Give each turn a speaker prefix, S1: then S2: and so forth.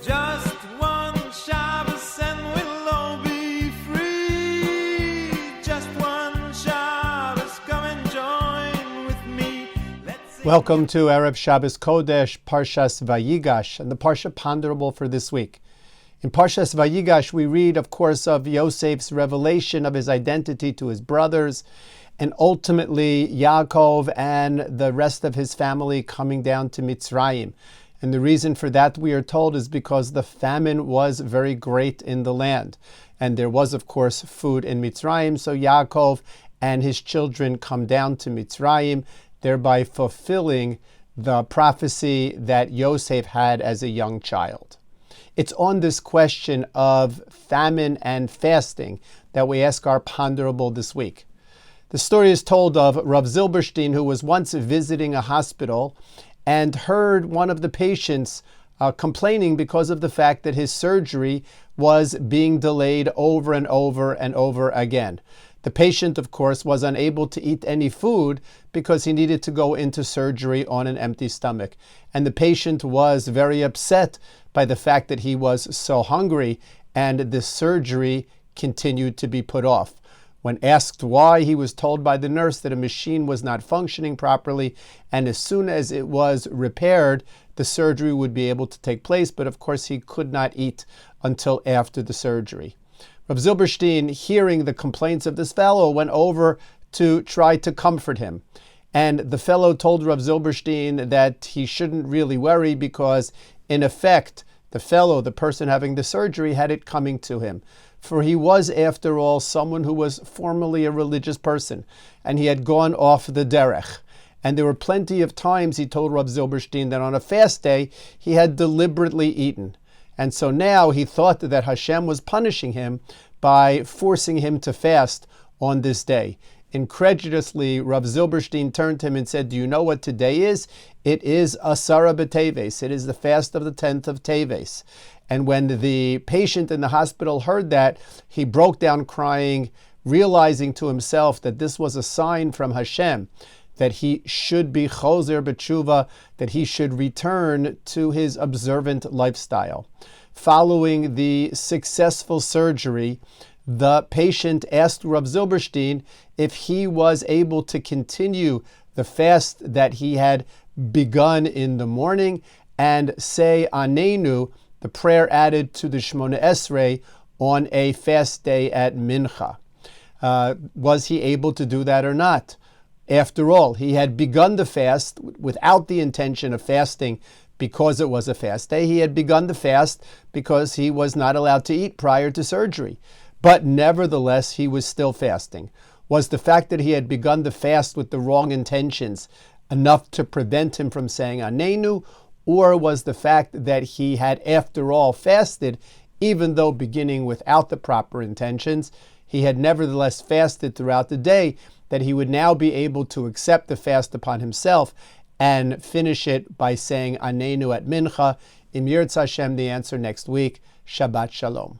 S1: Just one Shabbos and we'll all be free. Just one Shabbos, come and join with me.
S2: Welcome to Erev Shabbos Kodesh, Parshas Vayigash, and the Parsha ponderable for this week. In Parshas Vayigash, we read, of course, of Yosef's revelation of his identity to his brothers, and ultimately Yaakov and the rest of his family coming down to Mitzrayim. And the reason for that, we are told, is because the famine was very great in the land. And there was, of course, food in Mitzrayim, so Yaakov and his children come down to Mitzrayim, thereby fulfilling the prophecy that Yosef had as a young child. It's on this question of famine and fasting that we ask our ponderable this week. The story is told of Rav Zilberstein, who was once visiting a hospital and heard one of the patients complaining because of the fact that his surgery was being delayed over and over and over again. The patient, of course, was unable to eat any food because he needed to go into surgery on an empty stomach. And the patient was very upset by the fact that he was so hungry and the surgery continued to be put off. When asked why, he was told by the nurse that a machine was not functioning properly, and as soon as it was repaired, the surgery would be able to take place, but of course he could not eat until after the surgery. Rav Zilberstein, hearing the complaints of this fellow, went over to try to comfort him. And the fellow told Rav Zilberstein that he shouldn't really worry because, in effect, the person having the surgery, had it coming to him. For he was, after all, someone who was formerly a religious person, and he had gone off the derech. And there were plenty of times, he told Rav Zilberstein, that on a fast day, he had deliberately eaten. And so now he thought that Hashem was punishing him by forcing him to fast on this day. Incredulously, Rav Zilberstein turned to him and said, "Do you know what today is? It is Asara B'Teves. It is the fast of the 10th of Teves." And when the patient in the hospital heard that, he broke down crying, realizing to himself that this was a sign from Hashem, that he should be chozer b'tshuva, that he should return to his observant lifestyle. Following the successful surgery, the patient asked Rav Zilberstein if he was able to continue the fast that he had begun in the morning and say Anenu, the prayer added to the Shemona Esrei, on a fast day at Mincha. Was he able to do that or not? After all, he had begun the fast without the intention of fasting because it was a fast day. He had begun the fast because he was not allowed to eat prior to surgery. But nevertheless, he was still fasting. Was the fact that he had begun the fast with the wrong intentions enough to prevent him from saying Anenu? Or was the fact that he had, after all, fasted, even though beginning without the proper intentions, he had nevertheless fasted throughout the day, that he would now be able to accept the fast upon himself and finish it by saying Anenu at Mincha? Im Yirtzeh Hashem, the answer next week. Shabbat Shalom.